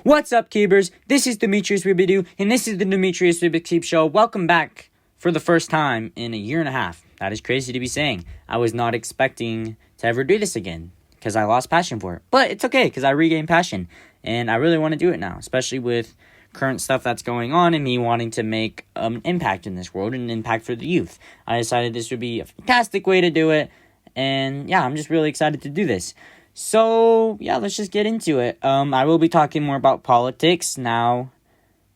What's up, Cubers? This is Demetries Roubixcube, and this is the Demetries Roubixcube Show. Welcome back for the first time in a year and a half. That is crazy to be saying. I was not expecting to ever do this again, because I lost passion for it. But it's okay, because I regained passion, and I really want to do it now, especially with current stuff that's going on and me wanting to make an impact in this world and an impact for the youth. I decided this would be a fantastic way to do it, and yeah, I'm just really excited to do this. So, yeah, let's just get into it. I will be talking more about politics now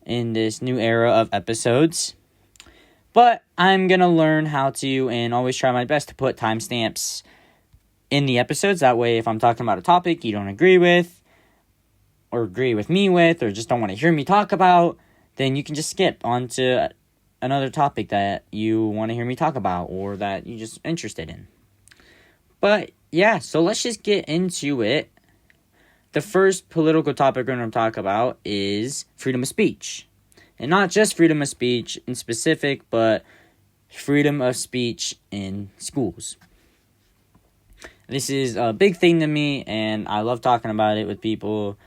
in this new era of episodes. But I'm going to learn how to and always try my best to put timestamps in the episodes. That way, if I'm talking about a topic you don't agree with, or agree with me with, or just don't want to hear me talk about, then you can just skip on to another topic that you want to hear me talk about or that you're just interested in. But yeah, so let's just get into it. The first political topic we're going to talk about is freedom of speech. And not just freedom of speech in specific, but freedom of speech in schools. This is a big thing to me, and I love talking about it with people.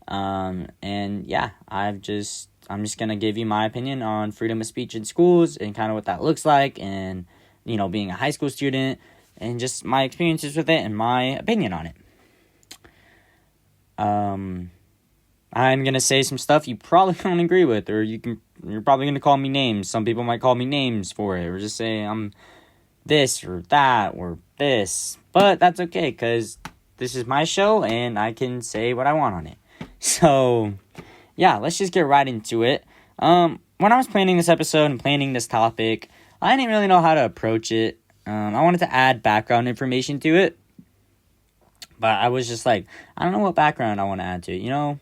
And yeah, I'm just going to give you my opinion on freedom of speech in schools and kind of what that looks like, and, you know, being a high school student, and just my experiences with it and my opinion on it. I'm going to say some stuff you probably don't agree with, or you're probably going to call me names. Some people might call me names for it, or just say I'm this or that or this. But that's okay, because this is my show, and I can say what I want on it. So, yeah, let's just get right into it. When I was planning this episode and planning this topic, I didn't really know how to approach it. I wanted to add background information to it, but I was just like, I don't know what background I want to add to it, you know?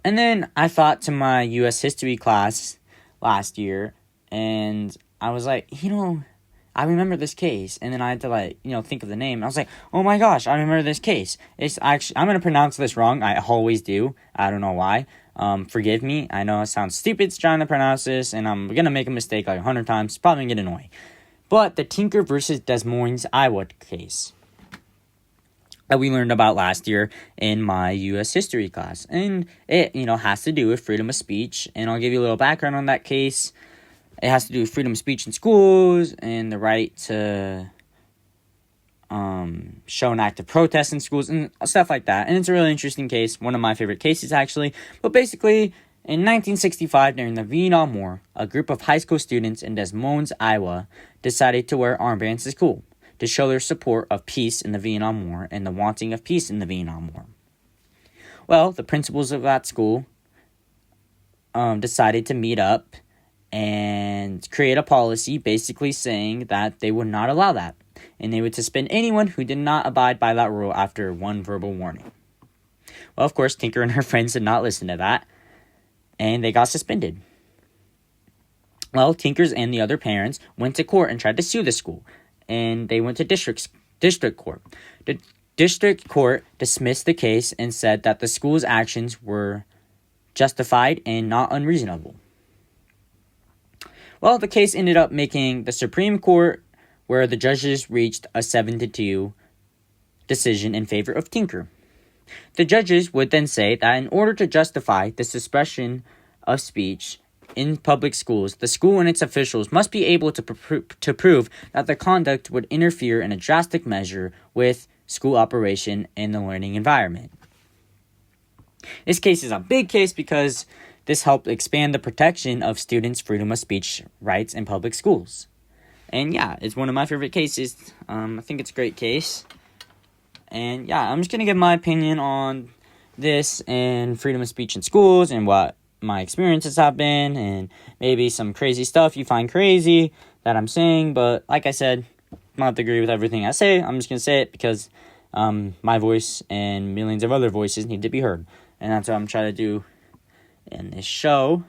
And then I thought to my U.S. history class last year, and I was like, I remember this case, and then I had to, think of the name. I was like, oh my gosh, I remember this case. It's actually, I'm going to pronounce this wrong. I always do. I don't know why. Forgive me. I know it sounds stupid trying to pronounce this, and I'm going to make a mistake 100 times. It's probably going to get annoying. But the Tinker versus Des Moines, Iowa case that we learned about last year in my U.S. history class. And it, has to do with freedom of speech. And I'll give you a little background on that case. It has to do with freedom of speech in schools and the right to show an active protest in schools and stuff like that. And it's a really interesting case. One of my favorite cases, actually. But basically, in 1965, during the Vietnam War, a group of high school students in Des Moines, Iowa, decided to wear armbands to school to show their support of peace in the Vietnam War and the wanting of peace in the Vietnam War. Well, the principals of that school decided to meet up and create a policy basically saying that they would not allow that, and they would suspend anyone who did not abide by that rule after one verbal warning. Well, of course, Tinker and her friends did not listen to that, and they got suspended. Well, Tinkers and the other parents went to court and tried to sue the school, and they went to district court. The district court dismissed the case and said that the school's actions were justified and not unreasonable. Well, the case ended up making the Supreme Court, where the judges reached a 7-2 decision in favor of Tinker. The judges would then say that in order to justify the suppression of speech in public schools, the school and its officials must be able to prove that the conduct would interfere in a drastic measure with school operation and the learning environment. This case is a big case because this helped expand the protection of students' freedom of speech rights in public schools. And yeah, it's one of my favorite cases. I think it's a great case. And yeah, I'm just going to give my opinion on this and freedom of speech in schools and what my experiences have been, and maybe some crazy stuff you find crazy that I'm saying. But like I said, I don't have to agree with everything I say. I'm just going to say it because my voice and millions of other voices need to be heard. And that's what I'm trying to do in this show,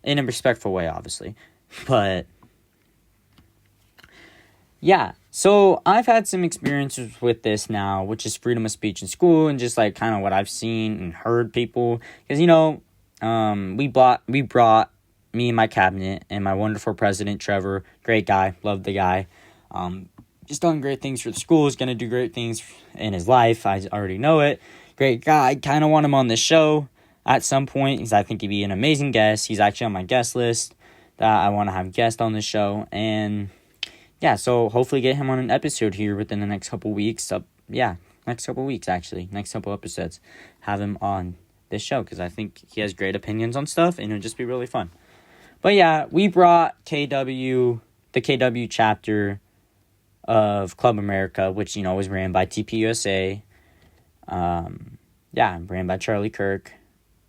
in a respectful way, obviously. But yeah, so I've had some experiences with this now, which is freedom of speech in school, and just kind of what I've seen and heard people. Because we brought me and my cabinet and my wonderful president Trevor, great guy, love the guy. Just done great things for the school. Is gonna do great things in his life. I already know it. Great guy. Kind of want him on this show. at some point, because I think he'd be an amazing guest. He's actually on my guest list that I want to have guest on the show. And yeah, so hopefully get him on an episode here within the next couple weeks. Next couple weeks, actually. Next couple episodes. Have him on this show, because I think he has great opinions on stuff, and it'll just be really fun. But yeah, we brought the KW chapter of Club America, which, was ran by TPUSA. Ran by Charlie Kirk.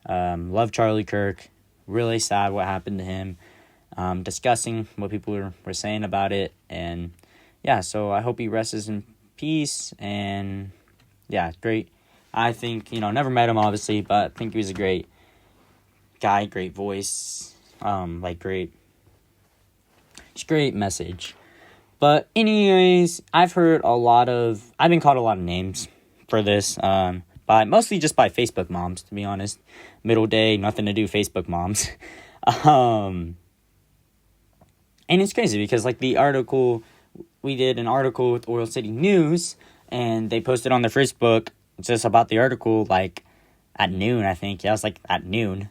Love Charlie Kirk. Really sad what happened to him. Discussing what people were saying about it. And yeah, so I hope he rests in peace. And yeah, great. I think, never met him obviously, but I think he was a great guy, great voice, great message. But anyways, I've been called a lot of names for this, mostly just by Facebook moms, to be honest. Middle day, nothing to do, Facebook moms. And it's crazy because, we did an article with Oil City News, and they posted on their Facebook just about the article, at noon, I think. Yeah, it was, at noon.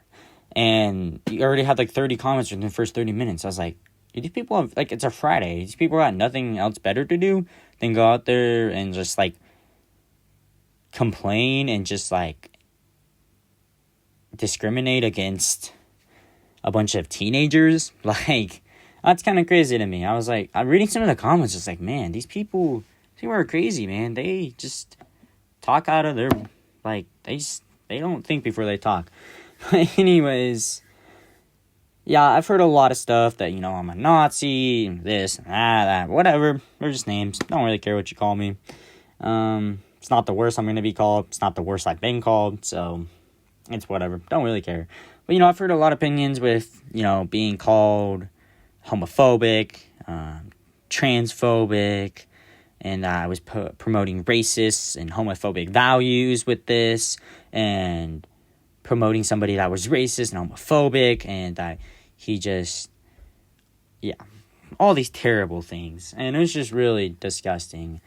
And you already had, 30 comments within the first 30 minutes. I was like, these people have, it's a Friday. These people got nothing else better to do than go out there and just, complain and just, discriminate against a bunch of teenagers. That's kind of crazy to me. I was I'm reading some of the comments, just man, these people are crazy, man. They just talk out of their, they don't think before they talk. But anyways, yeah, I've heard a lot of stuff that, I'm a Nazi, this, and that, whatever. They're just names. Don't really care what you call me. It's not the worst I'm going to be called. It's not the worst I've been called, so it's whatever. Don't really care. But, I've heard a lot of opinions with, being called homophobic, transphobic, and I was promoting racist and homophobic values with this, and promoting somebody that was racist and homophobic, and that he just, all these terrible things, and it was just really disgusting.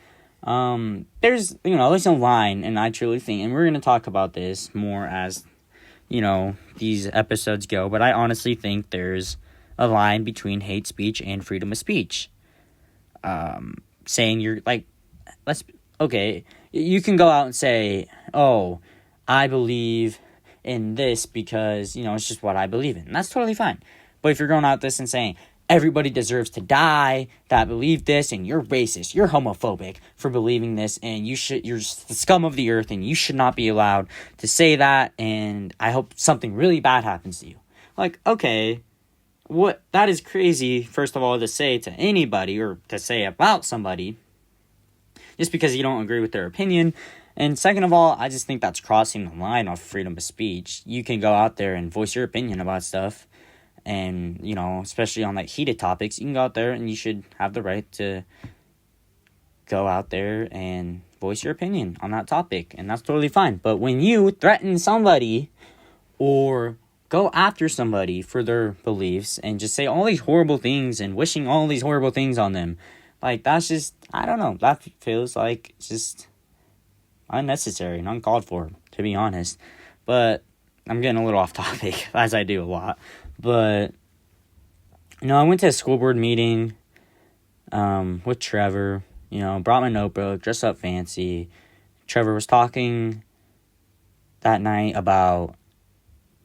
There's a line, and I truly think, and we're going to talk about this more as, these episodes go, but I honestly think there's a line between hate speech and freedom of speech. Saying you're, you can go out and say, oh, I believe in this because, it's just what I believe in. And that's totally fine. But if you're going out this and saying, everybody deserves to die that believe this, and you're racist, you're homophobic for believing this, and you're the scum of the earth, and you should not be allowed to say that, and I hope something really bad happens to you. Okay, that is crazy, first of all, to say to anybody, or to say about somebody, just because you don't agree with their opinion. And second of all, I just think that's crossing the line of freedom of speech. You can go out there and voice your opinion about stuff. And, especially on heated topics, you can go out there and you should have the right to go out there and voice your opinion on that topic. And that's totally fine. But when you threaten somebody or go after somebody for their beliefs and just say all these horrible things and wishing all these horrible things on them, that's just, I don't know, that feels like just unnecessary and uncalled for, to be honest. But I'm getting a little off topic, as I do a lot. But, I went to a school board meeting with Trevor, brought my notebook, dressed up fancy. Trevor was talking that night about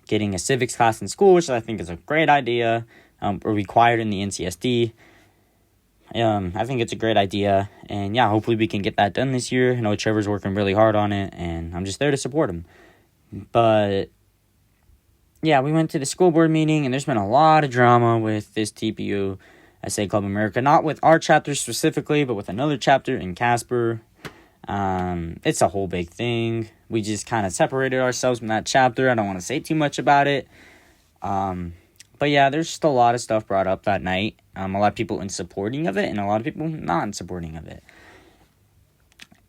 getting a civics class in school, which I think is a great idea, or required in the NCSD. I think it's a great idea, and yeah, hopefully we can get that done this year. I know Trevor's working really hard on it, and I'm just there to support him. But yeah, we went to the school board meeting, and there's been a lot of drama with this TPU SA Club America, not with our chapter specifically, but with another chapter in Casper. It's a whole big thing. We just kind of separated ourselves from that chapter. I don't want to say too much about it. But yeah, there's just a lot of stuff brought up that night. A lot of people in supporting of it, and a lot of people not in supporting of it.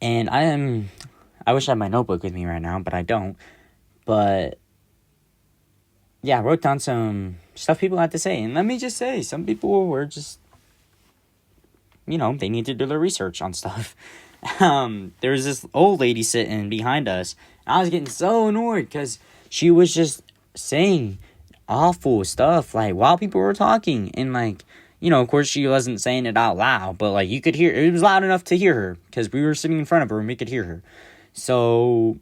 And I wish I had my notebook with me right now, but I don't. But yeah, I wrote down some stuff people had to say. And let me just say, some people were just, they need to do their research on stuff. There was this old lady sitting behind us. And I was getting so annoyed because she was just saying awful stuff, like, while people were talking, and, like, of course, she wasn't saying it out loud, but, like, you could hear, it was loud enough to hear her, because we were sitting in front of her, and we could hear her. So,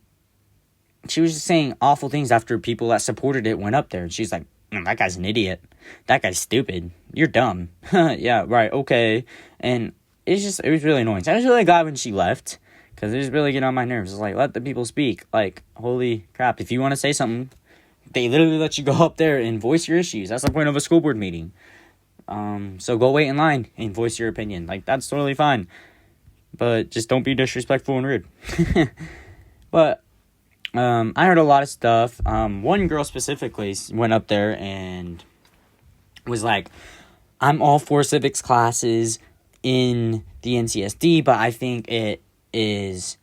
she was just saying awful things after people that supported it went up there, and she's like, that guy's an idiot. That guy's stupid. You're dumb. Yeah, right, okay. And it was really annoying. So I was really glad when she left, because it was really getting on my nerves. It's like, let the people speak. Like, holy crap, if you want to say something, they literally let you go up there and voice your issues. That's the point of a school board meeting. So go wait in line and voice your opinion. Like, that's totally fine. But just don't be disrespectful and rude. But I heard a lot of stuff. One girl specifically went up there and was like, I'm all for civics classes in the NCSD, but I think it is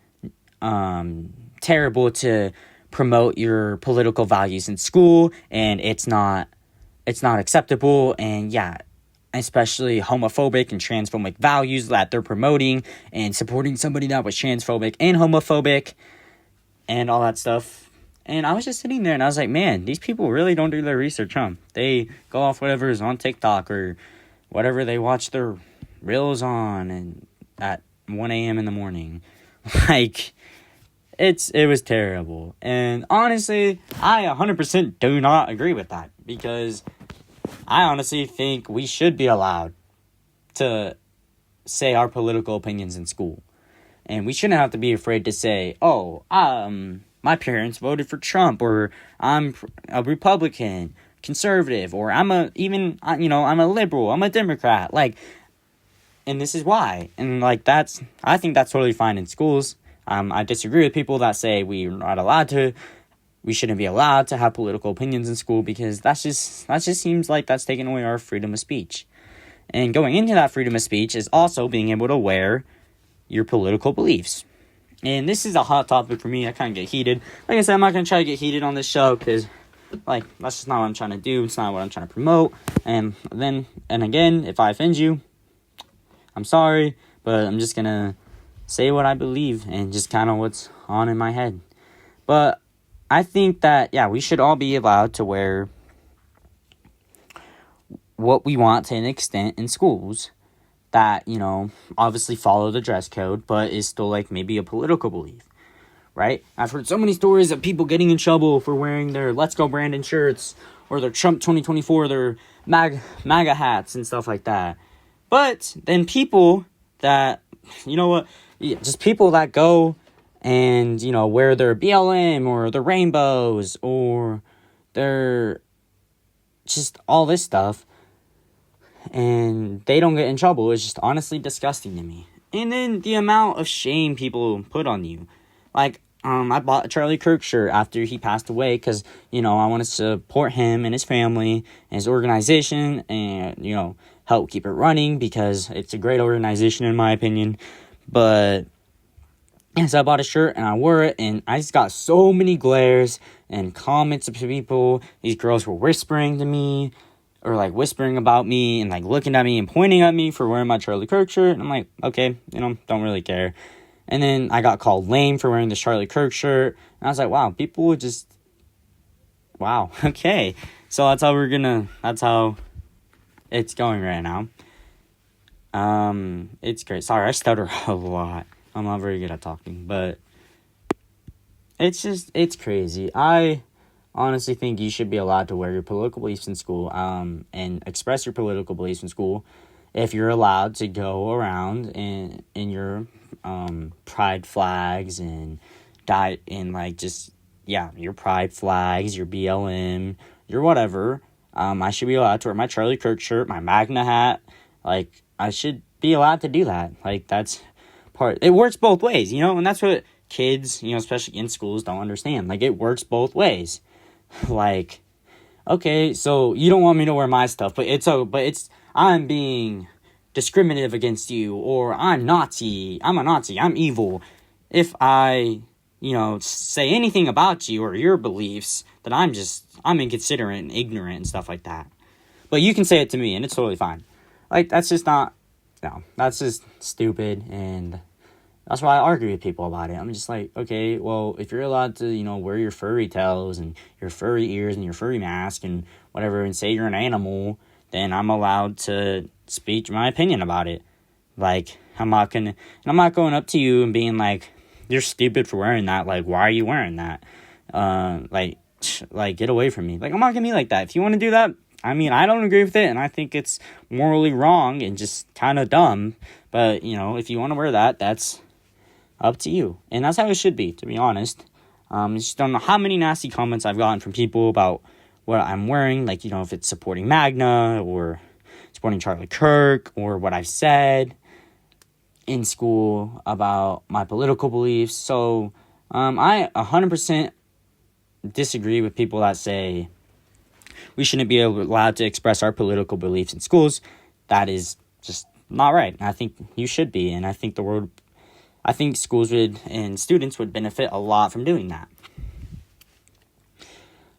terrible to promote your political values in school, and it's not acceptable, and yeah, especially homophobic and transphobic values that they're promoting, and supporting somebody that was transphobic and homophobic and all that stuff. And I was just sitting there and I was like, man, these people really don't do their research, huh? They go off whatever is on TikTok or whatever they watch their reels on and at 1 a.m. in the morning. Like, it was terrible. And honestly, I 100% do not agree with that, because I honestly think we should be allowed to say our political opinions in school. And we shouldn't have to be afraid to say, my parents voted for Trump, or I'm a Republican, conservative, or I'm a liberal, I'm a Democrat. Like, and this is why. And like, I think that's totally fine in schools. I disagree with people that say we shouldn't be allowed to have political opinions in school, because that just seems like that's taking away our freedom of speech. And going into that freedom of speech is also being able to wear your political beliefs. And this is a hot topic for me. I kind of get heated. Like I said, I'm not going to try to get heated on this show, because, like, that's just not what I'm trying to do. It's not what I'm trying to promote. And again, if I offend you, I'm sorry, but I'm just going to say what I believe and just kind of what's on in my head. But I think that, yeah, we should all be allowed to wear what we want to an extent in schools that, obviously follow the dress code, but is still, like, maybe a political belief, right? I've heard so many stories of people getting in trouble for wearing their Let's Go Brandon shirts, or their Trump 2024, their MAGA hats and stuff like that. But then people that, just people that go and, wear their BLM or their rainbows or their just all this stuff, and they don't get in trouble, is just honestly disgusting to me. And then the amount of shame people put on you. Like, I bought a Charlie Kirk shirt after he passed away, because, I want to support him and his family and his organization, and, help keep it running, because it's a great organization in my opinion. But so I bought a shirt and I wore it, and I just got so many glares and comments of people. These girls were whispering to me, or like whispering about me, and like looking at me and pointing at me for wearing my Charlie Kirk shirt. And I'm like, okay, don't really care. And then I got called lame for wearing this Charlie Kirk shirt. And I was like, wow, people would just, wow, okay. So that's how it's going right now. It's great. Sorry, I stutter a lot. I'm not very good at talking, but it's crazy. I honestly think you should be allowed to wear your political beliefs in school, and express your political beliefs in school, if you're allowed to go around in your pride flags and your pride flags, your BLM, your whatever. I should be allowed to wear my Charlie Kirk shirt, my Magna hat. Like, I should be allowed to do that. Like, that's it works both ways, and that's what kids, especially in schools, don't understand. Like, it works both ways. Like, okay, so you don't want me to wear my stuff, but I'm being discriminative against you, or I'm a Nazi, I'm evil. If I, say anything about you or your beliefs, then I'm inconsiderate and ignorant and stuff like that. But you can say it to me, and it's totally fine. Like, that's just stupid, and That's why I argue with people about it. I'm just like, okay, well, if you're allowed to, wear your furry tails and your furry ears and your furry mask and whatever and say you're an animal, then I'm allowed to speak my opinion about it. Like, I'm not going up to you and being like, you're stupid for wearing that. Like, why are you wearing that? Like, get away from me. Like, I'm not going to be like that. If you want to do that, I mean, I don't agree with it, and I think it's morally wrong and just kind of dumb. But, if you want to wear that, that's up to you. And that's how it should be, to be honest. I just don't know how many nasty comments I've gotten from people about what I'm wearing. Like, if it's supporting Magna or supporting Charlie Kirk or what I've said in school about my political beliefs. So, I 100% disagree with people that say we shouldn't be allowed to express our political beliefs in schools. That is just not right. I think you should be, and I think schools and students would benefit a lot from doing that.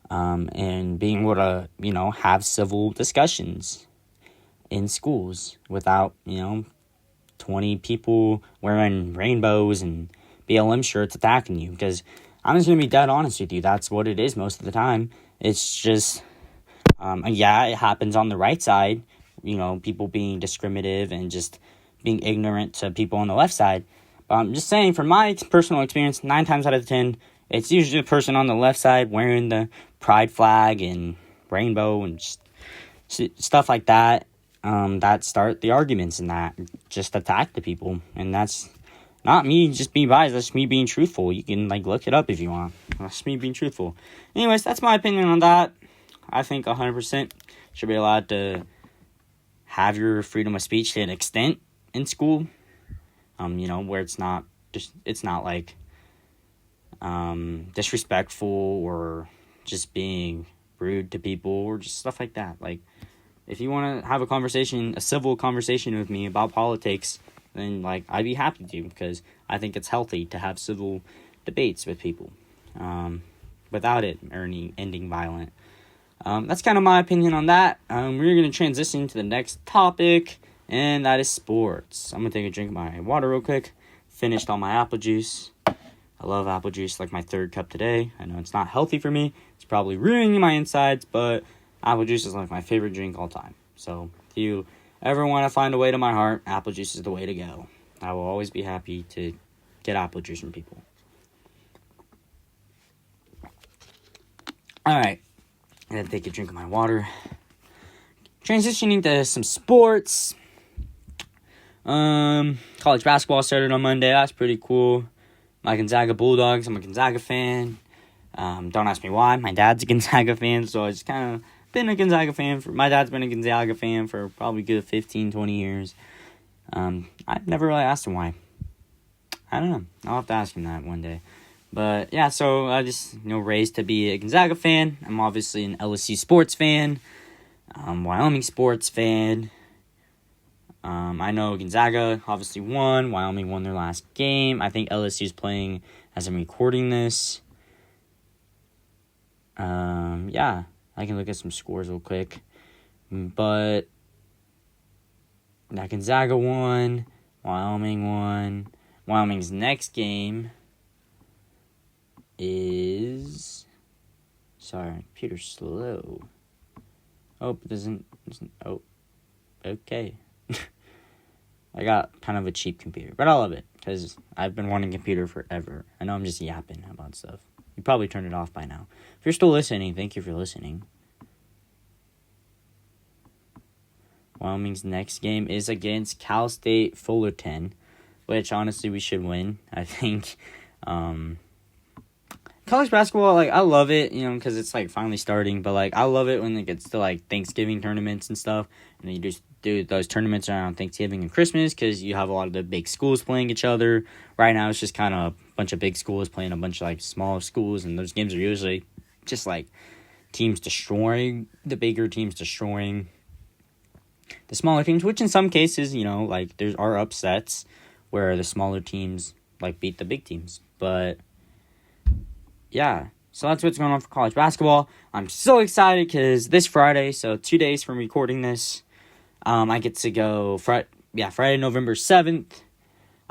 And being able to, have civil discussions in schools without, 20 people wearing rainbows and BLM shirts attacking you. Because I'm just going to be dead honest with you. That's what it is most of the time. It's just, it happens on the right side. People being discriminative and just being ignorant to people on the left side. But I'm just saying, from my personal experience, 9 times out of 10, it's usually the person on the left side wearing the pride flag and rainbow and just stuff like that. That start the arguments and that just attack the people. And that's not me just being biased. That's me being truthful. You can look it up if you want. That's me being truthful. Anyways, that's my opinion on that. I think 100% should be allowed to have your freedom of speech to an extent in school. Where it's not disrespectful or just being rude to people or just stuff like that. Like, if you want to have a civil conversation with me about politics, then I'd be happy to, because I think it's healthy to have civil debates with people, without it ending violent. That's kind of my opinion on that. We're going to transition to the next topic, and that is sports. I'm going to take a drink of my water real quick. Finished all my apple juice. I love apple juice, my 3rd cup today. I know it's not healthy for me. It's probably ruining my insides, but apple juice is my favorite drink all time. So if you ever want to find a way to my heart, apple juice is the way to go. I will always be happy to get apple juice from people. Alright, I'm going to take a drink of my water. Transitioning to some sports. College basketball started on Monday. That's pretty cool. My Gonzaga Bulldogs. I'm a Gonzaga fan. Don't ask me why. My dad's a Gonzaga fan, so I just kind of been a Gonzaga fan. My dad's been a Gonzaga fan for probably good 15, 20 years. I've never really asked him why. I don't know. I'll have to ask him that one day. But yeah, so I just, raised to be a Gonzaga fan. I'm obviously an LSU sports fan. Wyoming sports fan. I know Gonzaga obviously won. Wyoming won their last game. I think LSU's playing as I'm recording this. Yeah, I can look at some scores real quick. But Gonzaga won. Wyoming won. Wyoming's next game is... Sorry, computer's slow. Oh, it doesn't... Oh, okay. I got kind of a cheap computer, but I love it, because I've been wanting a computer forever. I know I'm just yapping about stuff. You probably turned it off by now. If you're still listening, thank you for listening. Wyoming's next game is against Cal State Fullerton, which honestly we should win. I think college basketball, I love it, because it's finally starting, but I love it when it gets to Thanksgiving tournaments and stuff, and then you just do those tournaments around Thanksgiving and Christmas, because you have a lot of the big schools playing each other. Right now it's just kind of a bunch of big schools playing a bunch of smaller schools, and those games are usually just teams destroying the bigger teams, destroying the smaller teams, which in some cases, there are upsets where the smaller teams beat the big teams. But yeah, so that's what's going on for college basketball. I'm so excited because this Friday, so 2 days from recording this, I get to go Friday, November 7th.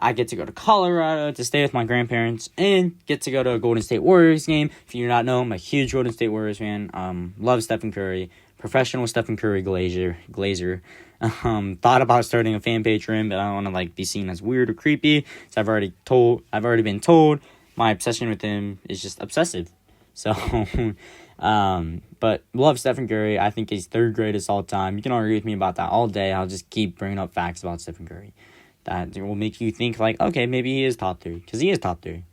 I get to go to Colorado to stay with my grandparents and get to go to a Golden State Warriors game. If you do not know, I'm a huge Golden State Warriors fan. Love Stephen Curry. Professional Stephen Curry glazer. Thought about starting a fan page for him, but I don't want to be seen as weird or creepy. So I've already been told my obsession with him is just obsessive. So, but love Stephen Curry. I think he's third greatest all time. You can argue with me about that all day. I'll just keep bringing up facts about Stephen Curry that will make you think okay, maybe he is top 3, because he is top 3.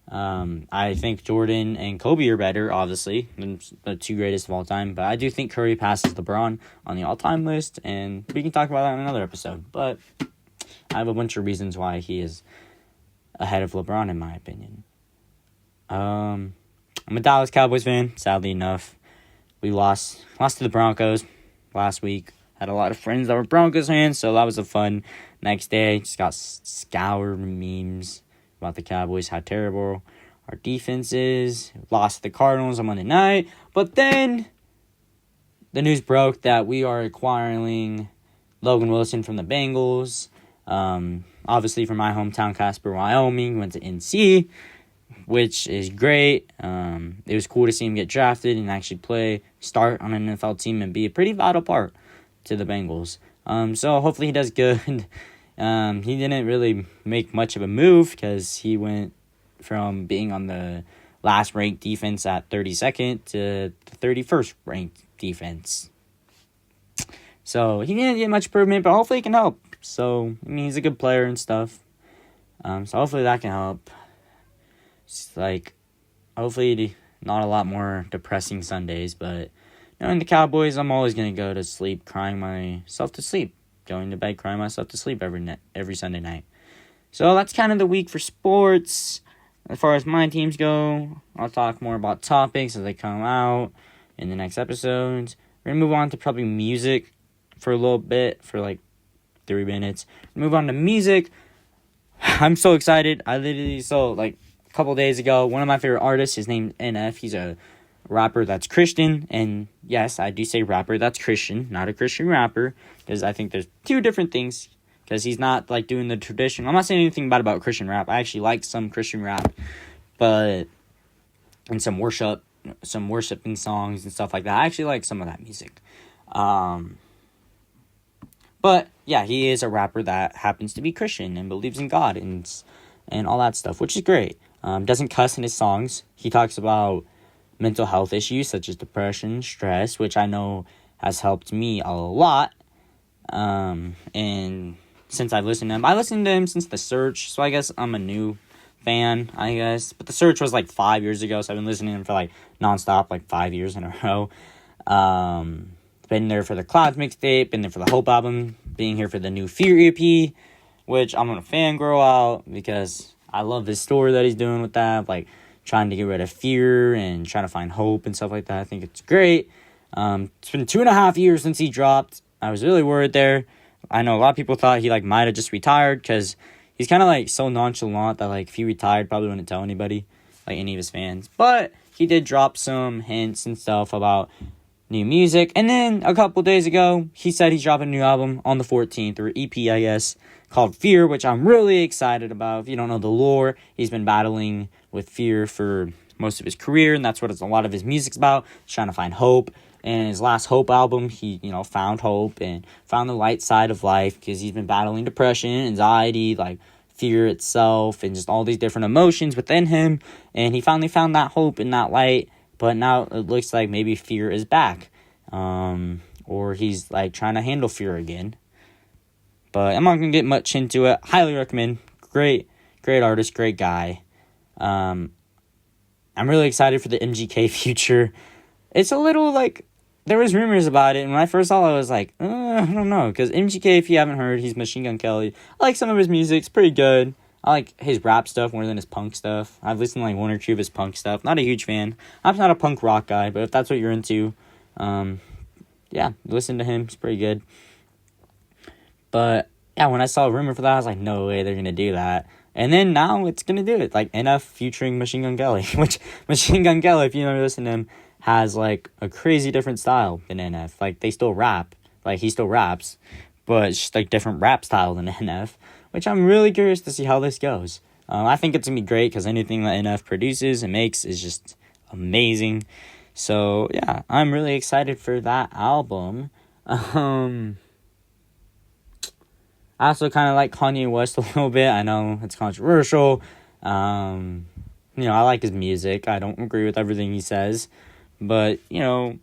I think Jordan and Kobe are better, obviously, than the 2 greatest of all time, but I do think Curry passes LeBron on the all-time list, and we can talk about that in another episode, but I have a bunch of reasons why he is ahead of LeBron, in my opinion. I'm a Dallas Cowboys fan, sadly enough. We lost to the Broncos last week. Had a lot of friends that were Broncos fans, so that was a fun next day. Just got scoured memes about the Cowboys, how terrible our defense is. Lost to the Cardinals on Monday night. But then the news broke that we are acquiring Logan Wilson from the Bengals. Obviously from my hometown, Casper, Wyoming. Went to NC, which is great. It was cool to see him get drafted and actually start on an NFL team and be a pretty vital part to the Bengals. So hopefully he does good. He didn't really make much of a move because he went from being on the last ranked defense at 32nd to the 31st ranked defense. So he didn't get much improvement, but hopefully he can help. So, he's a good player and stuff. So hopefully that can help. It's hopefully not a lot more depressing Sundays, but knowing the Cowboys, I'm always going to go to sleep crying myself to sleep. Going to bed crying myself to sleep every Sunday night. So that's kind of the week for sports. As far as my teams go, I'll talk more about topics as they come out in the next episodes. We're going to move on to probably music for a little bit, for 3 minutes. Move on to music. I'm so excited. I literally a couple days ago, one of my favorite artists, his name's NF. He's a rapper that's Christian, and yes, I do say rapper that's Christian, not a Christian rapper, because I think there's 2 different things, because he's not doing the tradition. I'm not saying anything bad about Christian rap. I actually like some Christian rap, and some worshiping songs and stuff like that. I actually like some of that music. But yeah, he is a rapper that happens to be Christian and believes in God and all that stuff, which is great. Doesn't cuss in his songs. He talks about mental health issues such as depression, stress, which I know has helped me a lot. And since I've listened to him, I listened to him since The Search, so I guess I'm a new fan, I guess. But The Search was 5 years ago, so I've been listening to him for nonstop, 5 years in a row. Been there for the Clouds mixtape, been there for the Hope album, being here for the new Fear EP, which I'm gonna fangirl out because I love this story that he's doing with that, trying to get rid of fear and trying to find hope and stuff like that. I think it's great. It's been 2.5 years since he dropped. I was really worried there. I know a lot of people thought he might have just retired because he's kind of so nonchalant that if he retired, probably wouldn't tell anybody, any of his fans. But he did drop some hints and stuff about new music. And then a couple days ago, he said he's dropping a new album on the 14th, or EP, I guess, called Fear, which I'm really excited about. If you don't know the lore, he's been battling with fear for most of his career, and that's what a lot of his music's about. He's trying to find hope. And in his last Hope album, he, found hope and found the light side of life because he's been battling depression, anxiety, fear itself, and just all these different emotions within him. And he finally found that hope and that light, but now it looks like maybe fear is back. Or he's, trying to handle fear again. But I'm not going to get much into it. Highly recommend. Great artist, great guy. I'm really excited for the MGK future. It's a little, there was rumors about it, and when I first saw it, I was I don't know, because MGK, if you haven't heard, he's Machine Gun Kelly. I like some of his music, it's pretty good. I like his rap stuff more than his punk stuff. I've listened to, 1 or 2 of his punk stuff. Not a huge fan. I'm not a punk rock guy, but if that's what you're into, yeah, listen to him, it's pretty good. But, yeah, when I saw a rumor for that, I was like, no way they're gonna do that. And then now it's gonna do it, NF featuring Machine Gun Kelly, which Machine Gun Kelly, if you never listen to him, has, a crazy different style than NF. They still rap. He still raps, but it's just, different rap style than NF, which I'm really curious to see how this goes. I think it's going to be great because anything that NF produces and makes is just amazing. So, yeah, I'm really excited for that album. I also kind of like Kanye West a little bit. I know it's controversial. I like his music. I don't agree with everything he says. But, you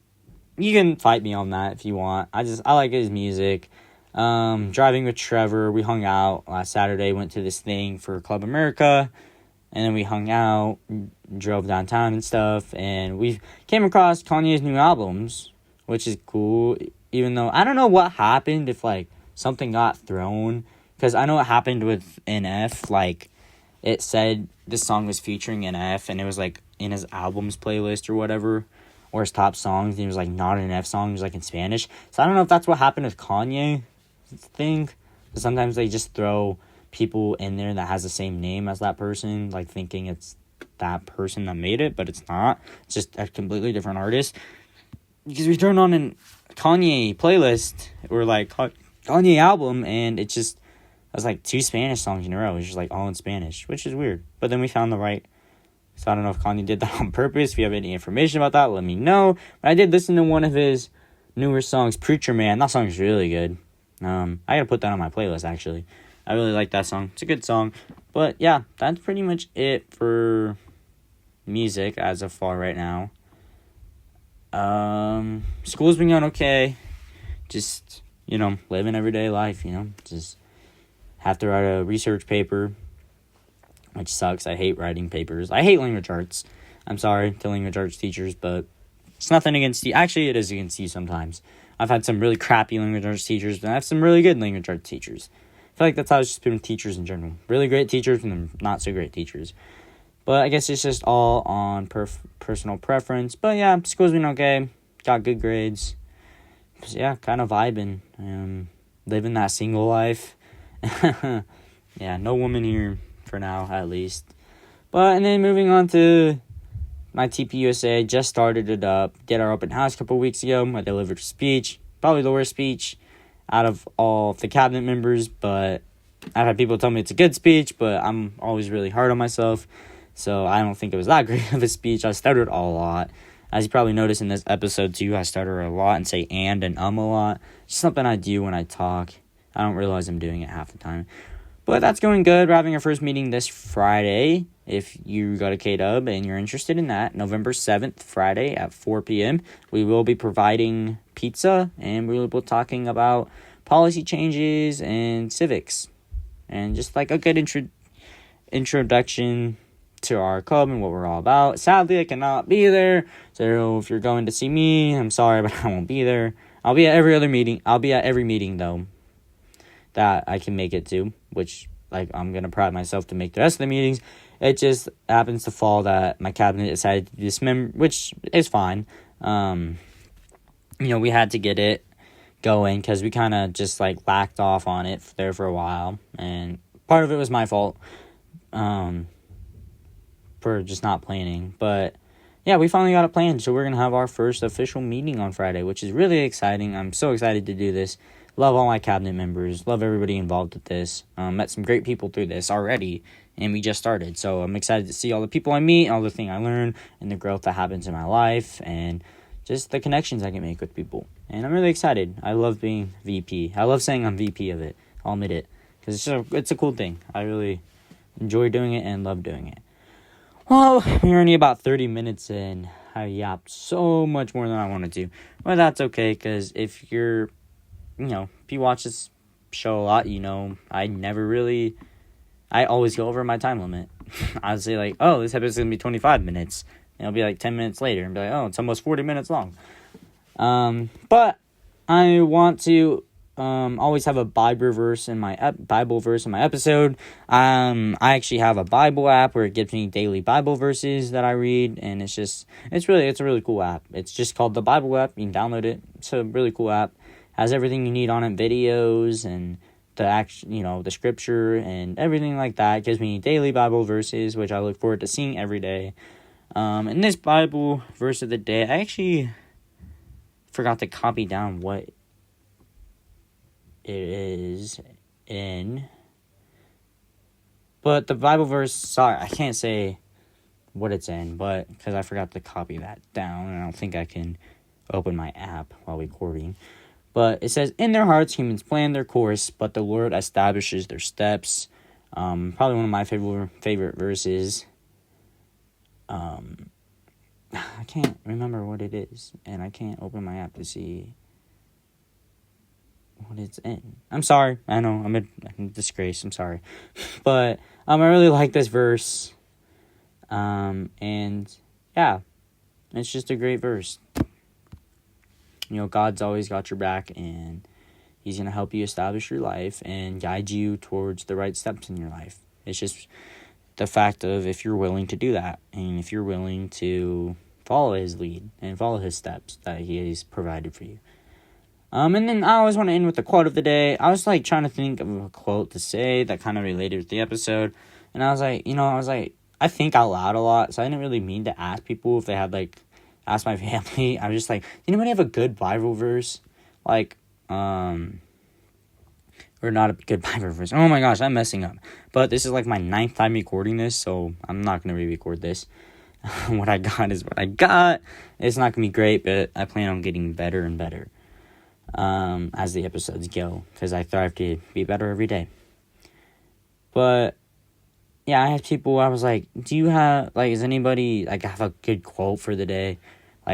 can fight me on that if you want. I like his music. Driving with Trevor, we hung out last Saturday, went to this thing for Club America, and then we hung out, drove downtown and stuff, and we came across Kanye's new albums, which is cool, even though I don't know what happened, if, something got thrown, because I know what happened with NF, it said this song was featuring NF, and it was, in his albums playlist or whatever, or his top songs, and it was, not an NF song, it was, in Spanish, so I don't know if that's what happened with Kanye thing. Sometimes they just throw people in there that has the same name as that person, thinking it's that person that made it, but it's not. It's just a completely different artist. Because we turned on a Kanye playlist, or Kanye album, and it was 2 Spanish songs in a row. It was just all in Spanish, which is weird. But then we found the right. So I don't know if Kanye did that on purpose. If you have any information about that, let me know. But I did listen to one of his newer songs, Preacher Man. That song's really good. I gotta put that on my playlist, actually. I really like that song. It's a good song. But, yeah, that's pretty much it for music as of far right now. School's been going okay. Just, living everyday life, Just have to write a research paper, which sucks. I hate writing papers. I hate language arts. I'm sorry to language arts teachers, but it's nothing against you. Actually, it is against you sometimes. I've had some really crappy language arts teachers, but I have some really good language arts teachers. I feel like that's how it's just been with teachers in general. Really great teachers and then not so great teachers. But I guess it's just all on personal preference. But yeah, school's been okay. Got good grades. Just, yeah, kind of vibing. Living that single life. Yeah, no woman here for now, at least. And then moving on to my TPUSA, just started it up. Did our open house a couple weeks ago. I delivered a speech. Probably the worst speech out of all of the cabinet members. But I've had people tell me it's a good speech. But I'm always really hard on myself. So I don't think it was that great of a speech. I stuttered a lot. As you probably noticed in this episode too, I stutter a lot and say and a lot. It's something I do when I talk. I don't realize I'm doing it half the time. But that's going good. We're having our first meeting this Friday. If you go to K-Dub and you're interested in that, November 7th, Friday at 4 p.m., we will be providing pizza, and we will be talking about policy changes and civics. And just a good introduction to our club and what we're all about. Sadly, I cannot be there. So if you're going to see me, I'm sorry, but I won't be there. I'll be at every other meeting. I'll be at every meeting, though, that I can make it to, which, I'm going to pride myself to make the rest of the meetings. It just happens to fall that my cabinet decided to dismember, which is fine. We had to get it going because we kind of just, lacked off on it there for a while. And part of it was my fault for just not planning. But, yeah, we finally got it planned. So we're going to have our first official meeting on Friday, which is really exciting. I'm so excited to do this. Love all my cabinet members. Love everybody involved with this. Met some great people through this already, and we just started. So I'm excited to see all the people I meet, all the things I learn, and the growth that happens in my life, and just the connections I can make with people. And I'm really excited. I love being VP. I love saying I'm VP of it. I'll admit it. Because it's a cool thing. I really enjoy doing it and love doing it. Well, we're only about 30 minutes in. I yapped so much more than I wanted to. But that's okay, because if you're... if you watch this show a lot, I always go over my time limit. I'd say, this episode's going to be 25 minutes. And it'll be 10 minutes later. And be it's almost 40 minutes long. But I want to always have a Bible verse in my episode. I actually have a Bible app where it gives me daily Bible verses that I read. And it's a really cool app. It's just called the Bible app. You can download it. It's a really cool app. Has everything you need on it, videos and the scripture and everything like that. It gives me daily Bible verses, which I look forward to seeing every day. And this Bible verse of the day, I actually forgot to copy down what it is in. But the Bible verse, sorry, I can't say what it's in, but because I forgot to copy that down, and I don't think I can open my app while recording. But it says, in their hearts, humans plan their course, but the Lord establishes their steps. Probably one of my favorite verses. I can't remember what it is, and I can't open my app to see what it's in. I'm sorry. I know, I'm a disgrace. I'm sorry. But I really like this verse. And yeah, it's just a great verse. You know, God's always got your back, and He's going to help you establish your life and guide you towards the right steps in your life. It's just the fact of if you're willing to do that, and if you're willing to follow His lead and follow His steps that He has provided for you. And then I always want to end with the quote of the day. I was like trying to think of a quote to say that kind of related with the episode. And I was like, I think out loud a lot, so I didn't really mean to ask people if they had, ask my family. I was just like, anybody have a good Bible verse? Or not a good Bible verse. Oh my gosh, I'm messing up. But this is my 9th time recording this, so I'm not going to re-record this. What I got is what I got. It's not going to be great, but I plan on getting better and better as the episodes go, because I strive to be better every day. But yeah, I had people, I was like, do you have, is anybody, have a good quote for the day?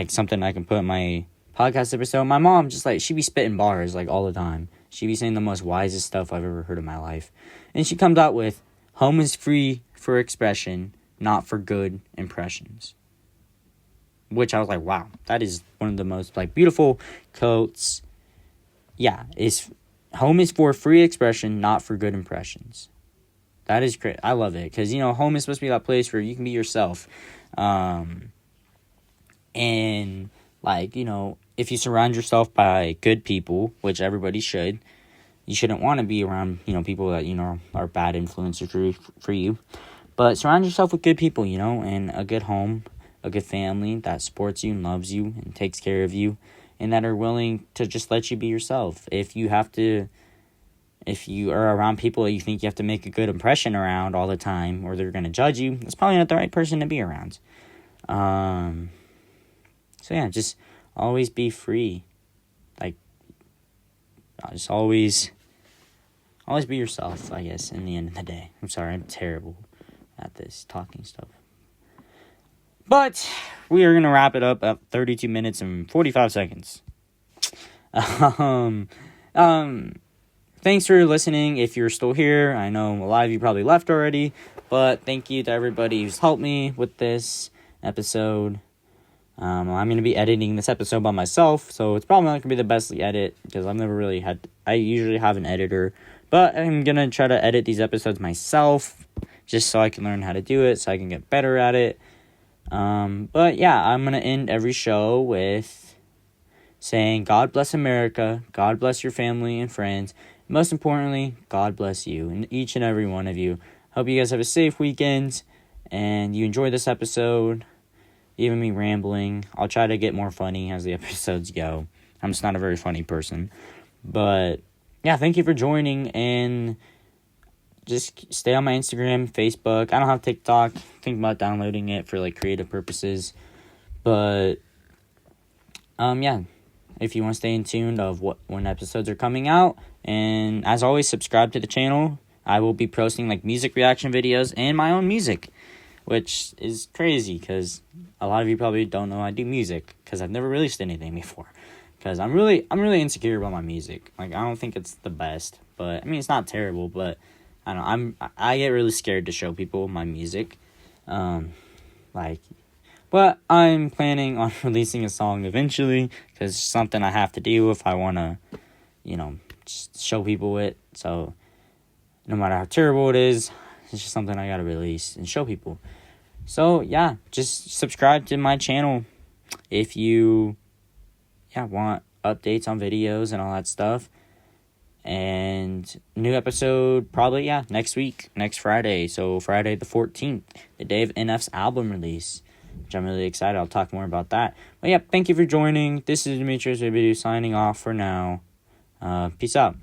Something I can put in my podcast episode. My mom she be spitting bars, all the time. She be saying the most wisest stuff I've ever heard in my life. And she comes out with, home is free for expression, not for good impressions. Which I was like, wow, that is one of the most, beautiful quotes. Yeah, home is for free expression, not for good impressions. That is great. I love it. Because, home is supposed to be that place where you can be yourself. And, if you surround yourself by good people, which everybody should, you shouldn't want to be around, people that, are bad influences for you. But surround yourself with good people, and a good home, a good family that supports you and loves you and takes care of you, and that are willing to just let you be yourself. If you are around people that you think you have to make a good impression around all the time, or they're going to judge you, that's probably not the right person to be around. So yeah, just always be free. Just always be yourself, I guess, in the end of the day. I'm sorry, I'm terrible at this talking stuff. But we are going to wrap it up at 32 minutes and 45 seconds. Thanks for listening. If you're still here, I know a lot of you probably left already, but thank you to everybody who's helped me with this episode. I'm going to be editing this episode by myself, so it's probably not going to be the best edit, because I usually have an editor, but I'm going to try to edit these episodes myself, just so I can learn how to do it, so I can get better at it. But yeah, I'm going to end every show with saying, God bless America, God bless your family and friends, most importantly, God bless you, and each and every one of you. Hope you guys have a safe weekend, and you enjoy this episode, even me rambling. I'll try to get more funny as the episodes go. I'm just not a very funny person. But yeah, thank you for joining, and just stay on my Instagram, Facebook. I don't have TikTok. Think about downloading it for creative purposes. But yeah, if you want to stay in tune of when episodes are coming out, and as always, subscribe to the channel. I will be posting music reaction videos and my own music, which is crazy because a lot of you probably don't know I do music, because I've never released anything before. Because I'm really insecure about my music. I don't think it's the best, but it's not terrible. But I don't know. I get really scared to show people my music. But I'm planning on releasing a song eventually, because it's something I have to do if I want to, just show people it. So no matter how terrible it is, it's just something I gotta release and show people. So yeah, just subscribe to my channel if you want updates on videos and all that stuff. And new episode probably next week, next Friday. So Friday the 14th, the day of NF's album release, which I'm really excited. I'll talk more about that. But yeah, thank you for joining. This is Demetries Roubixcube signing off for now. Peace out.